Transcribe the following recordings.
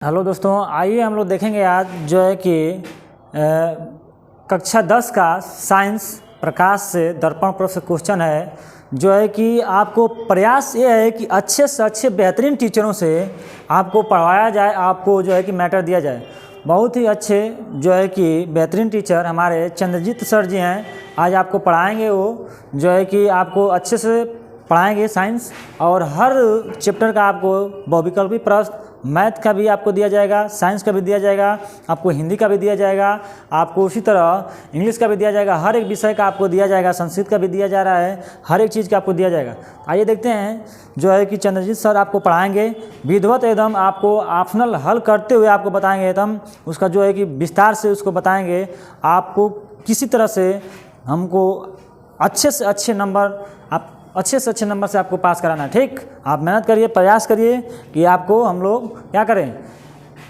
Hello दोस्तों, आइए हम लोग देखेंगे आज जो है कि कक्षा 10 का साइंस प्रकाश से दर्पण पर से क्वेश्चन है। जो है कि आपको प्रयास ये है कि अच्छे से अच्छे बेहतरीन टीचरों से आपको पढ़ाया जाए, आपको जो है कि मैटर दिया जाए। बहुत ही अच्छे जो है कि बेहतरीन टीचर हमारे चंद्रजीत सर जी हैं, आज आपको पढ़ाएंगे। वो जो है कि आपको अच्छे से पढ़ाएंगे साइंस, और हर चैप्टर का आपको बहुविकल्पी प्रश्न, मैथ का भी आपको दिया जाएगा, साइंस का भी दिया जाएगा, आपको हिंदी का भी दिया जाएगा, आपको उसी तरह इंग्लिश का भी दिया जाएगा। हर एक विषय का आपको दिया जाएगा, संस्कृत का भी दिया जा रहा है, हर एक चीज़ का आपको दिया जाएगा। आइए देखते हैं जो है कि चंद्रजीत सर आपको पढ़ाएंगे विधिवत एकदम, आपको ऑप्शनल हल करते हुए आपको बताएंगे एकदम, उसका जो है कि विस्तार से उसको बताएंगे। आपको किसी तरह से हमको अच्छे से अच्छे नंबर, आप अच्छे से अच्छे नंबर से आपको पास कराना है। ठीक, आप मेहनत करिए, प्रयास करिए कि आपको हम लोग क्या करें,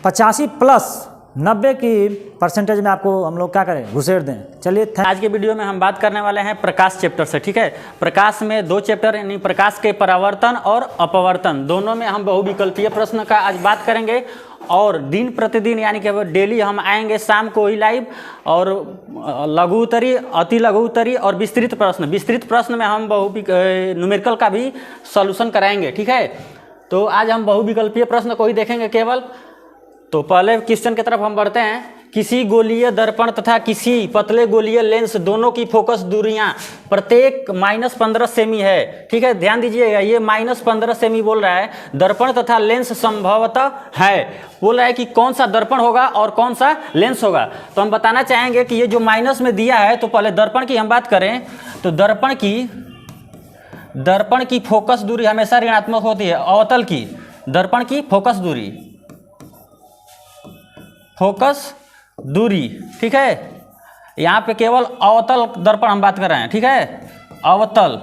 85+90 की परसेंटेज में आपको हम लोग क्या करें, घुसेड़ दें। चलिए, आज के वीडियो में हम बात करने वाले हैं प्रकाश चैप्टर से। ठीक है, प्रकाश में 2 चैप्टर यानी प्रकाश के परावर्तन और अपवर्तन, दोनों में हम बहुविकल्पीय प्रश्न का आज बात करेंगे। और दिन प्रतिदिन यानी कि डेली हम आएंगे शाम को ही लाइव, और लघु उत्तरी, अति लघु उत्तरी और विस्तृत प्रश्न में हम न्यूमेरिकल का भी सॉल्यूशन कराएंगे। ठीक है, तो आज हम बहुविकल्पीय प्रश्न को ही देखेंगे केवल। तो पहले क्वेश्चन की तरफ हम बढ़ते हैं। किसी गोलीय दर्पण तथा किसी पतले गोलीय लेंस दोनों की फोकस दूरियां प्रत्येक -15 सेमी है। ठीक है, ध्यान दीजिएगा, ये -15 सेमी बोल रहा है। दर्पण तथा लेंस संभवतः है, बोल रहा है कि कौन सा दर्पण होगा और कौन सा लेंस होगा। तो हम बताना चाहेंगे कि ये जो माइनस में दिया है, तो पहले दर्पण की हम बात करें तो दर्पण की फोकस दूरी हमेशा ऋणात्मक होती है। अवतल की दर्पण की फोकस दूरी, ठीक है, यहाँ पे केवल अवतल दर्पण हम बात कर रहे हैं। ठीक है, अवतल,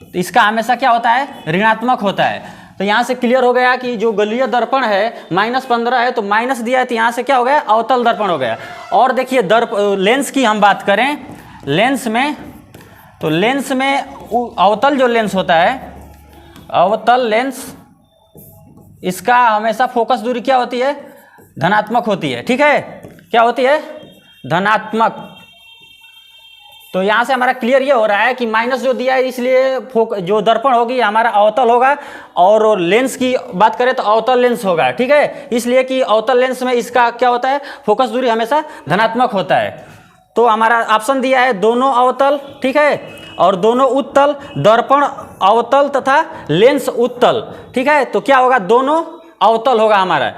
तो इसका हमेशा क्या होता है, ऋणात्मक होता है। तो यहाँ से क्लियर हो गया कि जो गोलीय दर्पण है -15 है, तो माइनस दिया है, तो यहाँ से क्या हो गया, अवतल दर्पण हो गया। और देखिए लेंस की हम बात करें, लेंस में, तो लेंस में अवतल जो लेंस होता है, अवतल लेंस, इसका हमेशा फोकस दूरी क्या होती है, धनात्मक होती है। ठीक है, क्या होती है, धनात्मक। तो यहाँ से हमारा क्लियर ये हो रहा है कि माइनस जो दिया है, इसलिए जो दर्पण होगी हमारा अवतल होगा, और लेंस की बात करें तो अवतल लेंस होगा। ठीक है, इसलिए कि अवतल लेंस में इसका क्या होता है, फोकस दूरी हमेशा धनात्मक होता है। तो हमारा ऑप्शन दिया है दोनों अवतल, ठीक है, और दोनों उत्तल, दर्पण अवतल तथा लेंस उत्तल। ठीक है, तो क्या होगा, दोनों अवतल होगा हमारा,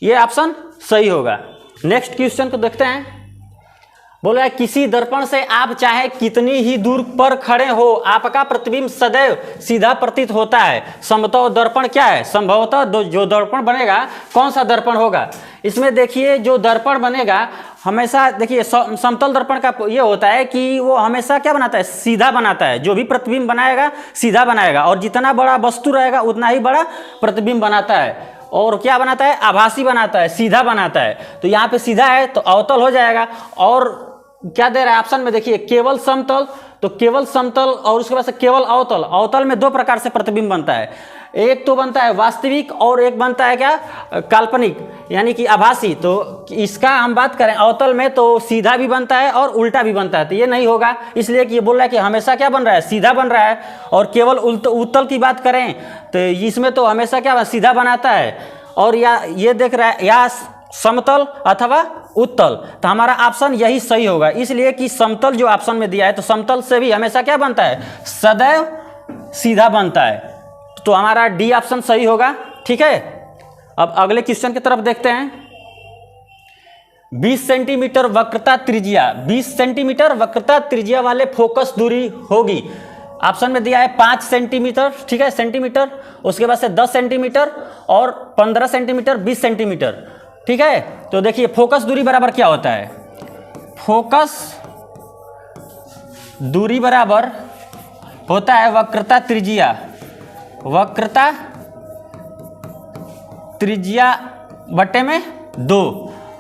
ये ऑप्शन सही होगा। नेक्स्ट क्वेश्चन को देखते हैं। बोला है किसी दर्पण से आप चाहे कितनी ही दूर पर खड़े हो, आपका प्रतिबिंब सदैव सीधा प्रतीत होता है। समतल दर्पण क्या है, संभवतः जो दर्पण बनेगा कौन सा दर्पण होगा। इसमें देखिए जो दर्पण बनेगा हमेशा, देखिए समतल दर्पण का ये होता है कि वो हमेशा क्या बनाता है, सीधा बनाता है। जो भी प्रतिबिंब बनाएगा सीधा बनाएगा, और जितना बड़ा वस्तु रहेगा उतना ही बड़ा प्रतिबिंब बनाता है। और क्या बनाता है, आभासी बनाता है, सीधा बनाता है। तो यहाँ पे सीधा है तो अवतल हो जाएगा। और क्या दे रहा है ऑप्शन में, देखिए केवल समतल, तो केवल समतल, और उसके बाद से केवल अवतल। अवतल में 2 प्रकार से प्रतिबिंब बनता है, एक तो बनता है वास्तविक और एक बनता है क्या, काल्पनिक, यानी कि आभासी। तो इसका हम बात करें अवतल में, तो सीधा भी बनता है और उल्टा भी बनता है, तो ये नहीं होगा, इसलिए कि ये बोल रहा है कि हमेशा क्या बन रहा है, सीधा बन रहा है। और केवल उत्तल की बात करें तो इसमें तो हमेशा क्या सीधा बनाता है। और या ये देख रहा है, या समतल अथवा उत्तल, तो हमारा ऑप्शन यही सही होगा। इसलिए कि समतल जो ऑप्शन में दिया है, तो समतल से भी हमेशा क्या बनता है, सदैव सीधा बनता है। तो हमारा डी ऑप्शन सही होगा। ठीक है, अब अगले क्वेश्चन की तरफ देखते हैं। 20 सेंटीमीटर वक्रता त्रिज्या, 20 सेंटीमीटर वक्रता त्रिज्या वाले फोकस दूरी होगी। ऑप्शन में दिया है 5 सेंटीमीटर, ठीक है, सेंटीमीटर, उसके बाद से 10 सेंटीमीटर और 15 सेंटीमीटर, 20 सेंटीमीटर। ठीक है, तो देखिए फोकस दूरी बराबर क्या होता है, फोकस दूरी बराबर होता है वक्रता त्रिज्या, वक्रता त्रिज्या बटे में 2।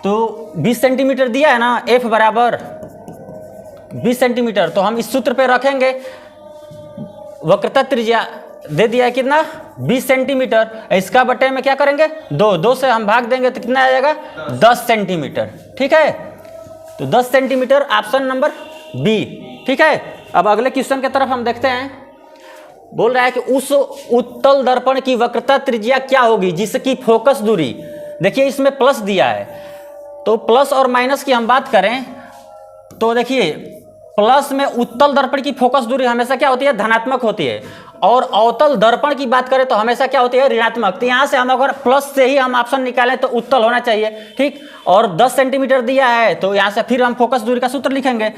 तो 20 सेंटीमीटर दिया है ना, F बराबर 20 सेंटीमीटर, तो हम इस सूत्र पे रखेंगे वक्रता त्रिज्या दे दिया है कितना 20 सेंटीमीटर, इसका बटे में क्या करेंगे 2 से हम भाग देंगे तो कितना आ जाएगा 10 सेंटीमीटर। ठीक है, तो 10 सेंटीमीटर ऑप्शन नंबर बी। ठीक है, अब अगले क्वेश्चन की तरफ हम देखते हैं। बोल रहा है कि उस उत्तल दर्पण की वक्रता त्रिज्या क्या होगी जिसकी फोकस दूरी, देखिए इसमें प्लस दिया है, तो प्लस और माइनस की हम बात करें तो देखिए प्लस में उत्तल दर्पण की फोकस दूरी हमेशा क्या होती है धनात्मक होती है, और अवतल दर्पण की बात करें तो हमेशा क्या होती है ऋणात्मक। तो यहाँ से हम अगर प्लस से ही हम ऑप्शन निकालें तो उत्तल होना चाहिए। ठीक, और 10 सेंटीमीटर दिया है तो यहाँ से फिर हम फोकस दूरी का सूत्र लिखेंगे।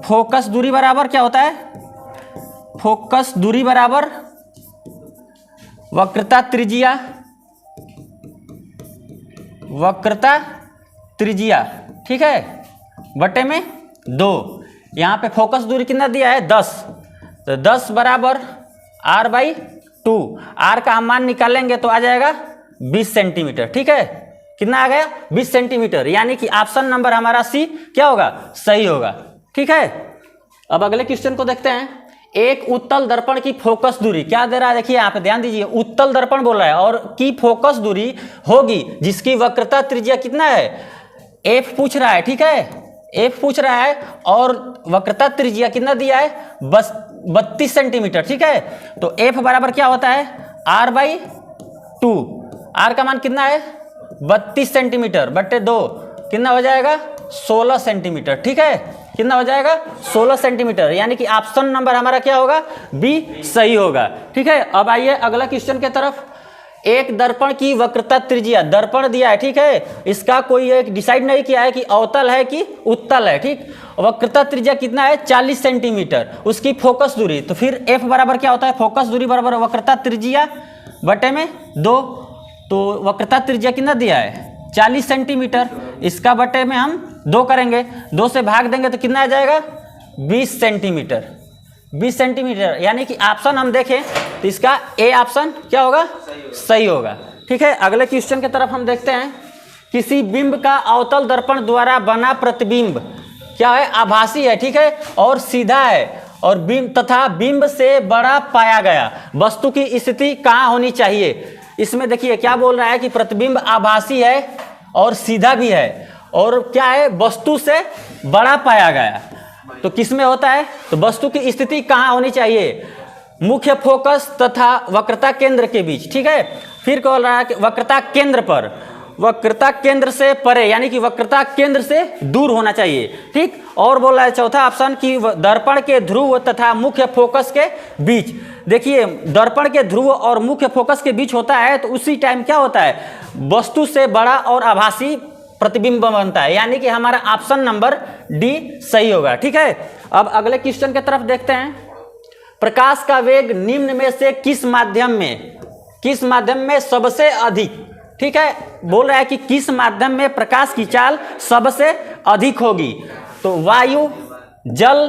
फोकस दूरी बराबर क्या होता है, फोकस दूरी बराबर वक्रता त्रिज्या, वक्रता त्रिज्या, ठीक है, बटे में 2। यहाँ पे फोकस दूरी कितना दिया है 10, तो 10 बराबर r/2। r का हम मान निकालेंगे तो आ जाएगा 20 सेंटीमीटर। ठीक है, कितना आ गया 20 सेंटीमीटर, यानी कि ऑप्शन नंबर हमारा सी क्या होगा सही होगा। ठीक है, अब अगले क्वेश्चन को देखते हैं। एक उत्तल दर्पण की फोकस दूरी क्या दे रहा है, देखिए यहाँ पे ध्यान दीजिए, उत्तल दर्पण बोल रहा है और की फोकस दूरी होगी जिसकी वक्रता त्रिज्या कितना है f पूछ रहा है। ठीक है, f पूछ रहा है और वक्रता त्रिज्या कितना दिया है बस 32 सेंटीमीटर। ठीक है, तो f बराबर क्या होता है r/2। r का मान कितना है 32 सेंटीमीटर बटे 2, कितना हो जाएगा 16 सेंटीमीटर। ठीक है, कितना हो जाएगा 16 सेंटीमीटर, यानी कि ऑप्शन नंबर हमारा क्या होगा बी सही होगा। ठीक है, अब आइए अगला क्वेश्चन के तरफ। एक दर्पण की वक्रता त्रिज्या, दर्पण दिया है, ठीक है, इसका कोई एक डिसाइड नहीं किया है कि अवतल है कि उत्तल है। ठीक, वक्रता त्रिज्या कितना है 40 सेंटीमीटर, उसकी फोकस दूरी, तो फिर f बराबर क्या होता है फोकस दूरी बराबर वक्रता त्रिज्या बटे में 2। तो वक्रता त्रिज्या कितना दिया है 40 सेंटीमीटर, इसका बटे में हम 2 करेंगे, 2 से भाग देंगे तो कितना आ जाएगा 20 सेंटीमीटर। 20 सेंटीमीटर, यानी कि ऑप्शन हम देखें तो इसका ए ऑप्शन क्या होगा सही होगा। ठीक है, अगले क्वेश्चन की तरफ हम देखते हैं। किसी बिंब का अवतल दर्पण द्वारा बना प्रतिबिंब क्या है आभासी है, ठीक है, और सीधा है, और बिंब तथा बिंब से बड़ा पाया गया वस्तु की स्थिति कहाँ होनी चाहिए। इसमें देखिए क्या बोल रहा है कि प्रतिबिंब आभासी है और सीधा भी है, और क्या है वस्तु से बड़ा पाया गया, तो किस में होता है, तो वस्तु की स्थिति कहाँ होनी चाहिए मुख्य फोकस तथा वक्रता केंद्र के बीच। ठीक है, फिर बोल रहा है कि वक्रता केंद्र पर, वक्रता केंद्र से परे, यानी कि वक्रता केंद्र से दूर होना चाहिए। ठीक, और बोल रहा है चौथा ऑप्शन कि दर्पण के ध्रुव तथा मुख्य फोकस के बीच। देखिए दर्पण के ध्रुव और मुख्य फोकस के बीच होता है तो उसी टाइम क्या होता है वस्तु से बड़ा और आभासी प्रतिबिंब बनता है, यानी कि हमारा ऑप्शन नंबर डी सही होगा। ठीक है, अब अगले क्वेश्चन की तरफ देखते हैं। प्रकाश का वेग निम्न में से किस माध्यम में सबसे अधिक, ठीक है, बोल रहा है कि किस माध्यम में प्रकाश की चाल सबसे अधिक होगी, तो वायु, जल,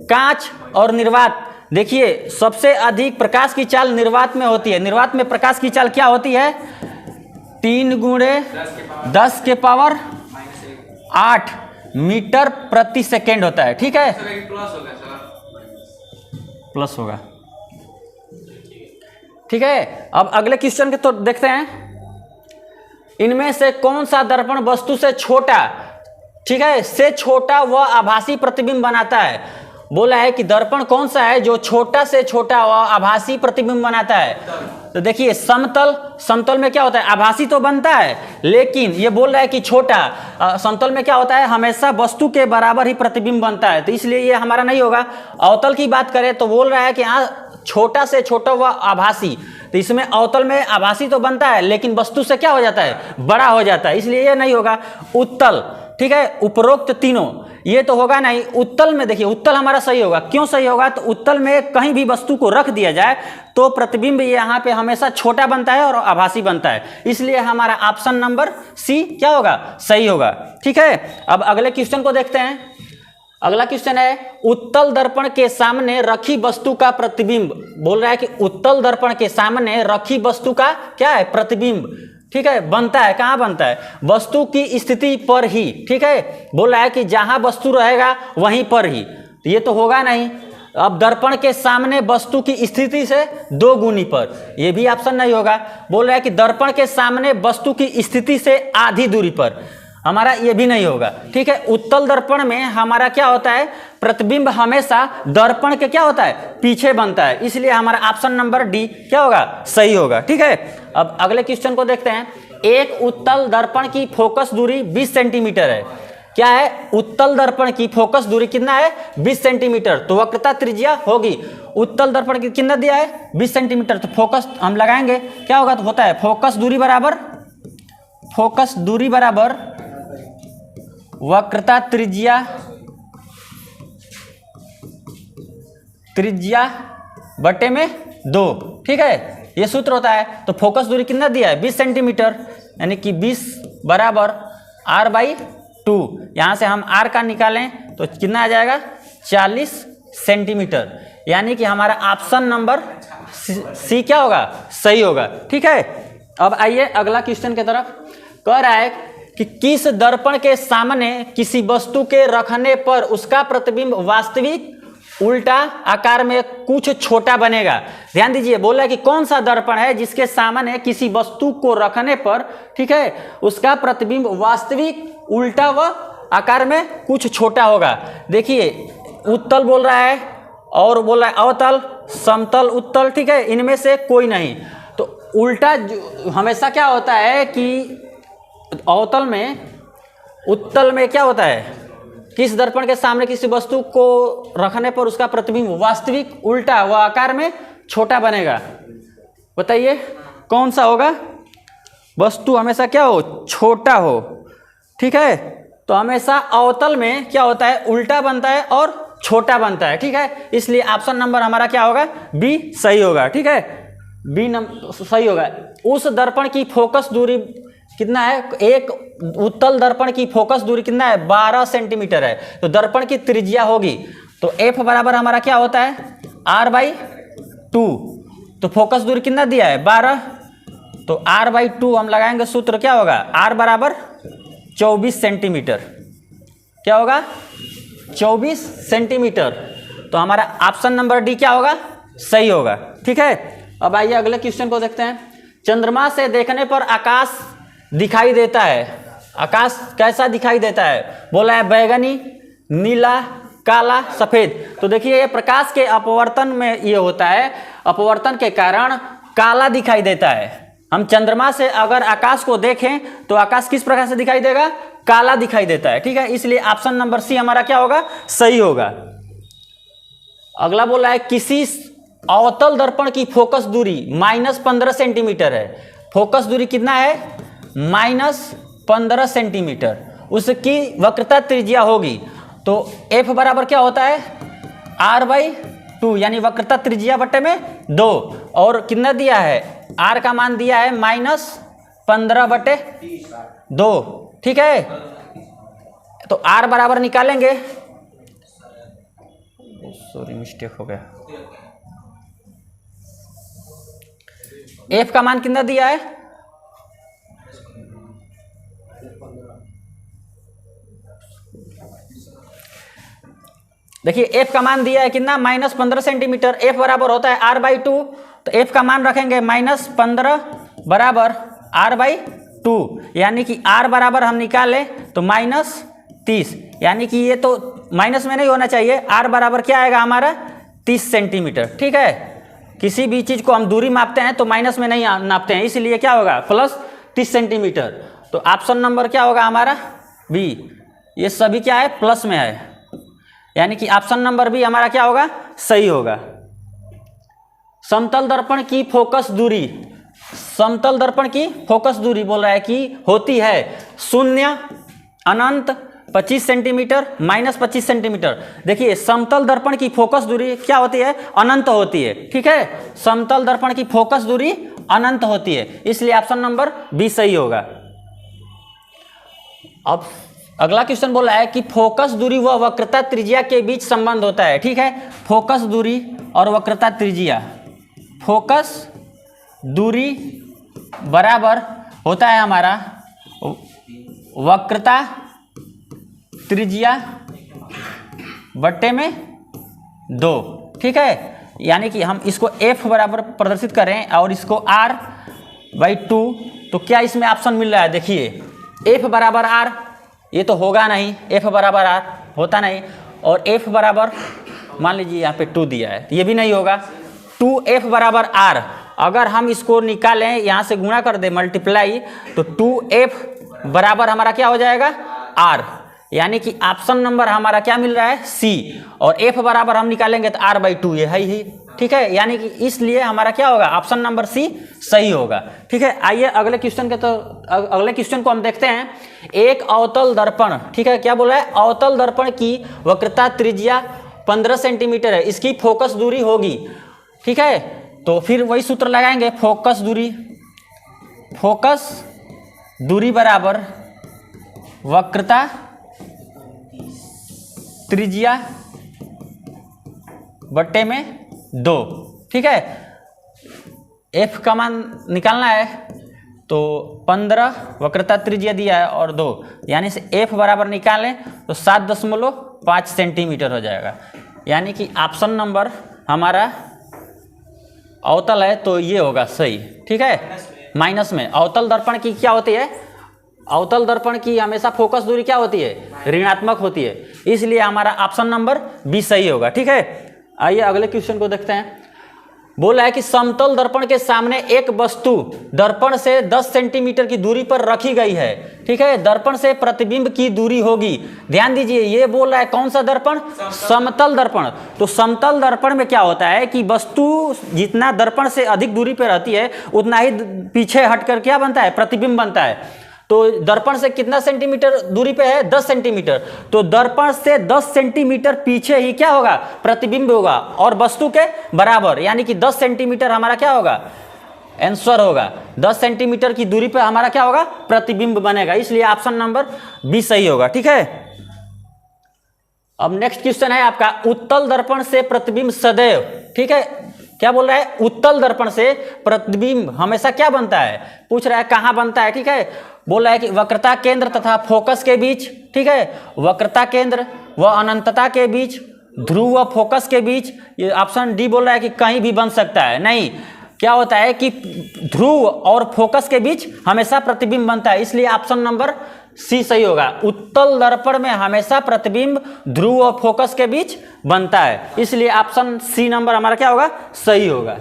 कांच और निर्वात। देखिए सबसे अधिक प्रकाश की चाल निर्वात में होती है। निर्वात में प्रकाश की चाल क्या होती है 3 × 10 के पावर 8 मीटर प्रति सेकेंड होता है। ठीक है, प्लस होगा। ठीक है, अब अगले क्वेश्चन के तो देखते हैं। इनमें से कौन सा दर्पण वस्तु से छोटा, ठीक है, से छोटा व आभासी प्रतिबिंब बनाता है। बोला है कि दर्पण कौन सा है जो छोटा से छोटा व आभासी प्रतिबिंब बनाता है, तो देखिए समतल में क्या होता है आभासी तो बनता है, लेकिन ये बोल रहा है कि छोटा, समतल में क्या होता है हमेशा वस्तु के बराबर ही प्रतिबिंब बनता है, तो इसलिए ये हमारा नहीं होगा। अवतल की बात करें तो बोल रहा है कि यहाँ छोटा से छोटा व आभासी, तो इसमें अवतल में आभासी तो बनता है लेकिन वस्तु से क्या हो जाता है बड़ा हो जाता है, इसलिए ये नहीं होगा। उत्तल, ठीक है, उपरोक्त तीनों ये तो होगा नहीं। उत्तल में देखिए उत्तल हमारा सही होगा। क्यों सही होगा, तो उत्तल में कहीं भी वस्तु को रख दिया जाए तो प्रतिबिंब यहाँ पे हमेशा छोटा बनता है और आभासी बनता है, इसलिए हमारा ऑप्शन नंबर सी क्या होगा सही होगा। ठीक है, अब अगले क्वेश्चन को देखते हैं। अगला क्वेश्चन है उत्तल दर्पण के सामने रखी वस्तु का प्रतिबिंब। बोल रहा है कि उत्तल दर्पण के सामने रखी वस्तु का क्या है प्रतिबिंब, ठीक है, बनता है। कहाँ बनता है वस्तु की स्थिति पर ही। ठीक है, बोल रहा है कि जहां वस्तु रहेगा वहीं पर ही, तो ये तो होगा नहीं। अब दर्पण के सामने वस्तु की स्थिति से 2 गुनी पर, ये भी ऑप्शन नहीं होगा। बोल रहा है कि दर्पण के सामने वस्तु की स्थिति से आधी दूरी पर, हमारा ये भी नहीं होगा। ठीक है, उत्तल दर्पण में हमारा क्या होता है, प्रतिबिंब हमेशा दर्पण के क्या होता है, पीछे बनता है, इसलिए हमारा ऑप्शन नंबर डी क्या होगा, सही होगा। ठीक है, अब अगले क्वेश्चन को देखते हैं। एक उत्तल दर्पण की फोकस दूरी 20 सेंटीमीटर है। क्या है, उत्तल दर्पण की फोकस दूरी कितना है, 20 सेंटीमीटर। तो वक्रता त्रिज्या होगी, उत्तल दर्पण की कितना दिया है, 20 सेंटीमीटर। तो फोकस हम लगाएंगे, क्या होगा, तो होता है फोकस दूरी बराबर वक्रता त्रिज्या बटे में 2। ठीक है, ये सूत्र होता है। तो फोकस दूरी कितना दिया है, 20 सेंटीमीटर, यानी कि 20 बराबर r/2। यहाँ से हम r का निकालें तो कितना आ जाएगा, 40 सेंटीमीटर, यानी कि हमारा ऑप्शन नंबर सी क्या होगा, सही होगा। ठीक है, अब आइए अगला क्वेश्चन की तरफ। कह रहा है कि किस दर्पण के सामने किसी वस्तु के रखने पर उसका प्रतिबिंब वास्तविक उल्टा आकार में कुछ छोटा बनेगा। ध्यान दीजिए, बोला है कि कौन सा दर्पण है जिसके सामने किसी वस्तु को रखने पर, ठीक है, उसका प्रतिबिंब वास्तविक उल्टा व आकार में कुछ छोटा होगा। देखिए, उत्तल बोल रहा है और बोल रहा है अवतल, समतल, उत्तल। ठीक है, इनमें से कोई नहीं। तो उल्टा हमेशा क्या होता है कि अवतल में, उत्तल में क्या होता है, किस दर्पण के सामने किसी वस्तु को रखने पर उसका प्रतिबिंब वास्तविक उल्टा व आकार में छोटा बनेगा। बताइए कौन सा होगा, वस्तु हमेशा क्या हो, छोटा हो। ठीक है, तो हमेशा अवतल में क्या होता है, उल्टा बनता है और छोटा बनता है। ठीक है, इसलिए ऑप्शन नंबर हमारा क्या होगा, बी सही होगा। ठीक है, बी सही होगा। उस दर्पण की फोकस दूरी कितना है, एक उत्तल दर्पण की फोकस दूरी कितना है, 12 सेंटीमीटर है। तो दर्पण की त्रिज्या होगी, तो एफ बराबर हमारा क्या होता है, r/2। तो फोकस दूरी कितना दिया है, 12। तो r/2 हम लगाएंगे, सूत्र क्या होगा, r बराबर 24 सेंटीमीटर। क्या होगा, 24 सेंटीमीटर। तो हमारा ऑप्शन नंबर डी क्या होगा, सही होगा। ठीक है, अब आइए अगले क्वेश्चन को देखते हैं। चंद्रमा से देखने पर आकाश दिखाई देता है। आकाश कैसा दिखाई देता है, बोला है बैगनी, नीला, काला, सफेद। तो देखिए, ये प्रकाश के अपवर्तन में ये होता है, अपवर्तन के कारण काला दिखाई देता है। हम चंद्रमा से अगर आकाश को देखें तो आकाश किस प्रकार से दिखाई देगा, काला दिखाई देता है। ठीक है, इसलिए ऑप्शन नंबर सी हमारा क्या होगा, सही होगा। अगला बोला है किसी अवतल दर्पण की फोकस दूरी -15 सेंटीमीटर है। फोकस दूरी कितना है, -15 सेंटीमीटर। उसकी वक्रता त्रिज्या होगी, तो एफ बराबर क्या होता है, r/2, यानी वक्रता त्रिज्या बटे में 2। और कितना दिया है, r का मान दिया है -15/2। ठीक है, तो r बराबर निकालेंगे, सॉरी मिस्टेक हो गया, एफ का मान कितना दिया है, देखिए एफ का मान दिया है कितना, -15 सेंटीमीटर। एफ बराबर होता है r/2, तो एफ का मान रखेंगे -15 बराबर r/2, यानी कि r बराबर हम निकालें तो -30, यानी कि ये तो माइनस में नहीं होना चाहिए। r बराबर क्या आएगा हमारा, 30 सेंटीमीटर। ठीक है, किसी भी चीज़ को हम दूरी मापते हैं तो माइनस में नहीं नापते हैं, इसलिए क्या होगा, +30 सेंटीमीटर। तो ऑप्शन नंबर क्या होगा हमारा, बी। ये सभी क्या है, प्लस में है, यानी कि ऑप्शन नंबर बी हमारा क्या होगा, सही होगा। समतल दर्पण की फोकस दूरी, समतल दर्पण की फोकस दूरी बोल रहा है कि होती है 0, अनंत, 25 सेंटीमीटर, -25 सेंटीमीटर। देखिए, समतल दर्पण की फोकस दूरी क्या होती है, अनंत होती है। ठीक है, समतल दर्पण की फोकस दूरी अनंत होती है, इसलिए ऑप्शन नंबर बी सही होगा। अब अगला क्वेश्चन बोला है कि फोकस दूरी व वक्रता त्रिज्या के बीच संबंध होता है। ठीक है, फोकस दूरी और वक्रता त्रिज्या, फोकस दूरी बराबर होता है हमारा वक्रता त्रिज्या बट्टे में 2। ठीक है, यानी कि हम इसको F बराबर प्रदर्शित करें और इसको R/2, तो क्या इसमें ऑप्शन मिल रहा है? देखिए F बराबर R, ये तो होगा नहीं, F बराबर R होता नहीं, और F बराबर मान लीजिए यहाँ पे 2 दिया है, ये भी नहीं होगा। 2F बराबर R, अगर हम इसको निकालें, यहाँ से गुणा कर दे मल्टीप्लाई, तो 2F बराबर हमारा क्या हो जाएगा? R, यानी कि ऑप्शन नंबर हमारा क्या मिल रहा है? C, और F बराबर हम निकालेंगे तो R/2, ये है ही, ठीक है, यानी कि इसलिए हमारा क्या होगा? ऑप्शन नंबर C सही होगा। ठीक है, आइए अगले क्वेश्चन के, तो अगले क्वेश्चन को हम देखते हैं। एक अवतल दर्पण, ठीक है, क्या बोला है? अवतल दर्पण की वक्रता त्रिज्या 15 सेंटीमीटर है, इसकी फोकस दूरी होगी, ठीक है, तो फिर वही सूत्र लगाएंगे, फोकस दूरी बराबर वक्रता त्रिज्या बट्टे में 2, ठीक है। F का मान निकालना है, तो 15 वक्रता त्रिज्या दिया है और 2, यानी से F बराबर निकालें तो 7.5 सेंटीमीटर हो जाएगा, यानी कि ऑप्शन नंबर हमारा अवतल है, तो ये होगा सही, ठीक है। माइनस में अवतल दर्पण की क्या होती है? अवतल दर्पण की हमेशा फोकस दूरी क्या होती है? ऋणात्मक होती है, इसलिए हमारा ऑप्शन नंबर बी सही होगा, ठीक है। आइए अगले क्वेश्चन को देखते हैं। बोला है कि समतल दर्पण के सामने एक वस्तु दर्पण से 10 सेंटीमीटर की दूरी पर रखी गई है, ठीक है, दर्पण से प्रतिबिंब की दूरी होगी। ध्यान दीजिए, ये बोल रहा है कौन सा दर्पण? समतल दर्पण। तो समतल दर्पण में क्या होता है कि वस्तु जितना दर्पण से अधिक दूरी पर रहती है उतना ही पीछे हटकर क्या बनता है? प्रतिबिंब बनता है। तो दर्पण से कितना सेंटीमीटर दूरी पे है? 10 सेंटीमीटर। तो दर्पण से 10 सेंटीमीटर पीछे ही क्या होगा? प्रतिबिंब होगा, और वस्तु के बराबर, यानी कि 10 सेंटीमीटर हमारा क्या होगा? आंसर होगा। 10 सेंटीमीटर की दूरी पे हमारा क्या होगा? प्रतिबिंब बनेगा, इसलिए ऑप्शन नंबर बी सही होगा, ठीक है। अब नेक्स्ट क्वेश्चन है आपका, उत्तल दर्पण से प्रतिबिंब सदैव, ठीक है, क्या बोल रहा है? उत्तल दर्पण से प्रतिबिंब हमेशा क्या बनता है? पूछ रहा है कहाँ बनता है, ठीक है। बोल रहा है कि वक्रता केंद्र तथा फोकस के बीच, ठीक है, वक्रता केंद्र व अनंतता के बीच, ध्रुव व फोकस के बीच, ये ऑप्शन डी बोल रहा है कि कहीं भी बन सकता है। नहीं, क्या होता है कि ध्रुव और फोकस के बीच हमेशा प्रतिबिंब बनता है, इसलिए ऑप्शन नंबर सी सही होगा। उत्तल दर्पण में हमेशा प्रतिबिंब ध्रुव और फोकस के बीच बनता है, इसलिए ऑप्शन सी नंबर हमारा क्या होगा? सही होगा।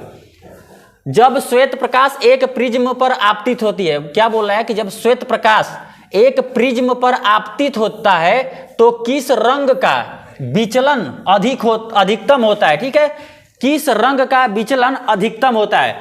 जब श्वेत प्रकाश एक प्रिज्म पर आपतित होती है, क्या बोल रहा है कि जब श्वेत प्रकाश एक प्रिज्म पर आपतित होता है तो किस रंग का विचलन अधिकतम होता है, ठीक है, किस रंग का विचलन अधिकतम होता है?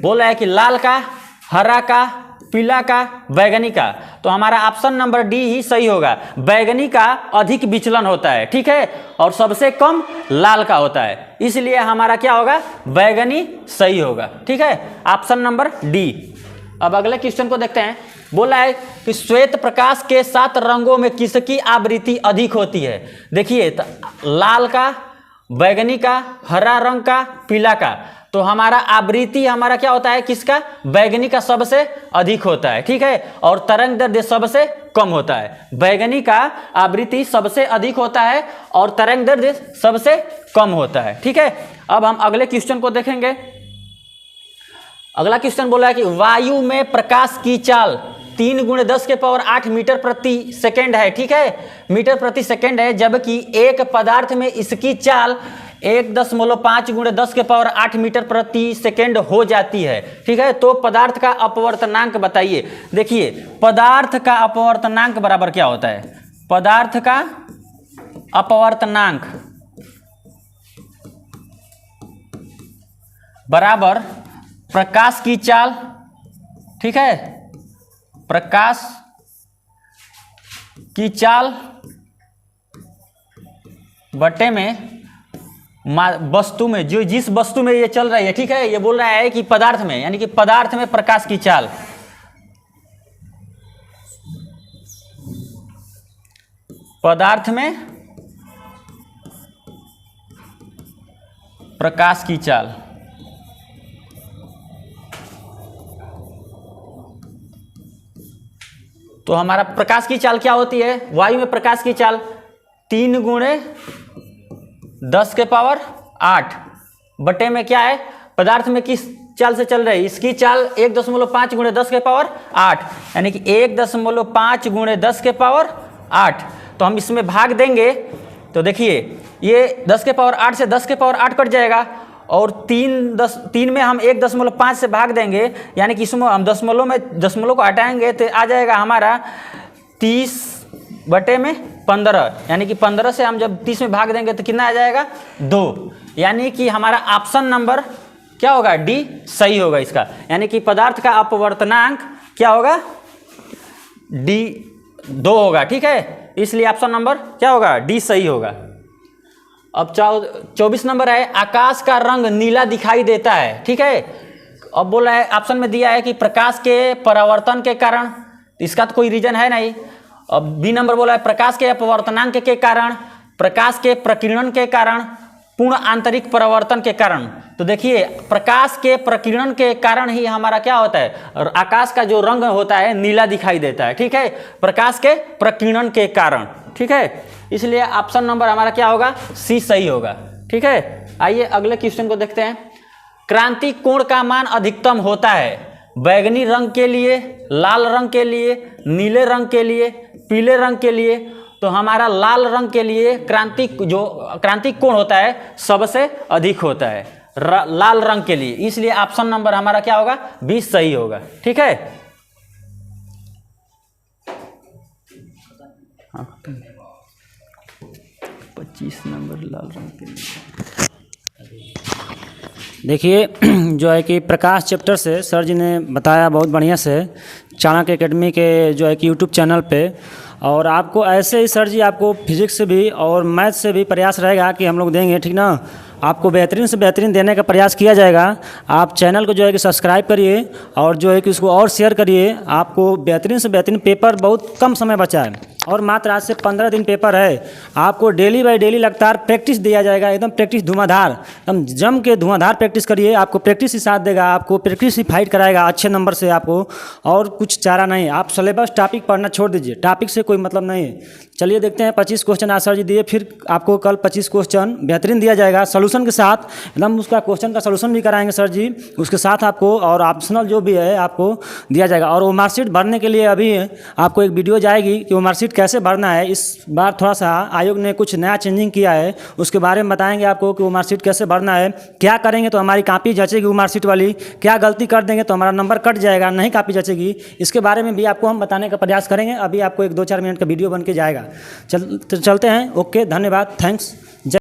बोल रहा है कि लाल का, हरा का, पीला का, बैगनी का। तो हमारा ऑप्शन नंबर डी ही सही होगा, बैगनी का अधिक विचलन होता है, ठीक है, और सबसे कम लाल का होता है, इसलिए हमारा क्या होगा? बैगनी सही होगा, ठीक है, ऑप्शन नंबर डी। अब अगले क्वेश्चन को देखते हैं। बोला है कि श्वेत प्रकाश के 7 रंगों में किसकी आवृत्ति अधिक होती है? देखिए, लाल का, बैगनी का, हरा रंग का, पीला का। तो हमारा आवृत्ति हमारा क्या होता है? किसका? बैगनी का सबसे अधिक होता है, ठीक है, और तरंग दैर्ध्य सबसे कम होता है। बैगनी का आवृत्ति सबसे अधिक होता है और तरंग दैर्ध्य सबसे कम होता है, ठीक है। अब हम अगले क्वेश्चन को देखेंगे। अगला क्वेश्चन बोला है कि वायु में प्रकाश की चाल 3 × 10⁸ मीटर प्रति सेकेंड है, ठीक है, मीटर प्रति सेकेंड है, जबकि एक पदार्थ में इसकी चाल 1.5 × 10⁸ मीटर प्रति सेकेंड हो जाती है, ठीक है। तो पदार्थ का अपवर्तनांक बताइए। देखिए, पदार्थ का अपवर्तनांक बराबर क्या होता है? पदार्थ का अपवर्तनांक बराबर प्रकाश की चाल, ठीक है, प्रकाश की चाल बटे में वस्तु में, जो जिस वस्तु में ये चल रही है, ठीक है, ये बोल रहा है कि पदार्थ में, यानी कि पदार्थ में प्रकाश की चाल, पदार्थ में प्रकाश की चाल। तो हमारा प्रकाश की चाल क्या होती है? वायु में प्रकाश की चाल 3 × 10⁸ 8 बटे में क्या है, पदार्थ में किस चाल से चल रही है, इसकी चाल 1.5 गुणे 10 के पावर 8, यानी कि 1.5 गुणे 10 के पावर 8। तो हम इसमें भाग देंगे तो देखिए ये 10 के पावर 8 से 10 के पावर 8 कट जाएगा, और 3 में हम 1.5 से भाग देंगे, यानी कि इसमें हम दशमलव को हटाएंगे तो आ जाएगा हमारा 30 बटे में 15, यानी कि 15 से हम जब 30 में भाग देंगे तो कितना आ जाएगा 2, यानी कि हमारा ऑप्शन नंबर क्या होगा, डी सही होगा इसका, यानी कि पदार्थ का अपवर्तनांक क्या होगा, डी 2 होगा। ठीक है, इसलिए ऑप्शन नंबर क्या होगा, डी सही होगा। अब 24 नंबर है, आकाश का रंग नीला दिखाई देता है। ठीक है, अब बोला है ऑप्शन में दिया है कि प्रकाश के परावर्तन के कारण, इसका तो कोई रीजन है नहीं। अब बी नंबर बोला है प्रकाश के अपवर्तनांक के कारण, प्रकाश के प्रकीर्णन के कारण, पूर्ण आंतरिक परावर्तन के कारण। तो देखिए प्रकाश के प्रकीर्णन के कारण ही हमारा क्या होता है, और आकाश का जो रंग होता है नीला दिखाई देता है। ठीक है, प्रकाश के प्रकीर्णन के कारण। ठीक है, इसलिए ऑप्शन नंबर हमारा क्या होगा, सी सही होगा। ठीक है, आइए अगले क्वेश्चन को देखते हैं। क्रांति कोण का मान अधिकतम होता है बैगनी रंग के लिए, लाल रंग के लिए, नीले रंग के लिए, पीले रंग के लिए। तो हमारा लाल रंग के लिए क्रांति कोण होता है सबसे अधिक होता है लाल रंग के लिए, इसलिए ऑप्शन नंबर हमारा क्या होगा, 20 सही होगा। ठीक है, 25 नंबर लाल रंग के लिए। देखिए जो है कि प्रकाश चैप्टर से सर जी ने बताया बहुत बढ़िया से, चाणक्य एकेडमी के जो है कि यूट्यूब चैनल पे। और आपको ऐसे ही सर जी आपको फिजिक्स से भी और मैथ से भी प्रयास रहेगा कि हम लोग देंगे, ठीक ना। आपको बेहतरीन से बेहतरीन देने का प्रयास किया जाएगा। आप चैनल को जो है कि सब्सक्राइब करिए और जो है कि उसको और शेयर करिए। आपको बेहतरीन से बेहतरीन पेपर बहुत कम समय बचा है और मात्र आज से 15 दिन पेपर है। आपको डेली बाय डेली लगातार प्रैक्टिस दिया जाएगा, एकदम प्रैक्टिस धुआंधार, एकदम जम के धुआंधार प्रैक्टिस करिए। आपको प्रैक्टिस ही साथ देगा, आपको प्रैक्टिस ही फाइट कराएगा अच्छे नंबर से आपको, और कुछ चारा नहीं। आप सिलेबस टॉपिक पढ़ना छोड़ दीजिए, टॉपिक से कोई मतलब नहीं है। चलिए देखते हैं 25 क्वेश्चन आज सर जी दिए, फिर आपको कल 25 क्वेश्चन बेहतरीन दिया जाएगा सोल्यूशन के साथ, एकदम उसका क्वेश्चन का सोल्यूशन भी कराएंगे सर जी उसके साथ आपको, और ऑप्शनल जो भी है आपको दिया जाएगा। और वो मार्कशीट भरने के लिए अभी आपको एक वीडियो जाएगी कि वो मार्कशीट कैसे भरना है। इस बार थोड़ा सा आयोग ने कुछ नया चेंजिंग किया है, उसके बारे में बताएंगे आपको कि वो मार्कशीट कैसे भरना है, क्या करेंगे तो हमारी कॉपी जचेगी वो मार्कशीट वाली, क्या गलती कर देंगे तो हमारा नंबर कट जाएगा, नहीं कॉपी जचेगी। इसके बारे में भी आपको हम बताने का प्रयास करेंगे। अभी आपको एक 2-4 मिनट का वीडियो बन के जाएगा। चलते हैं। ओके, धन्यवाद, थैंक्स।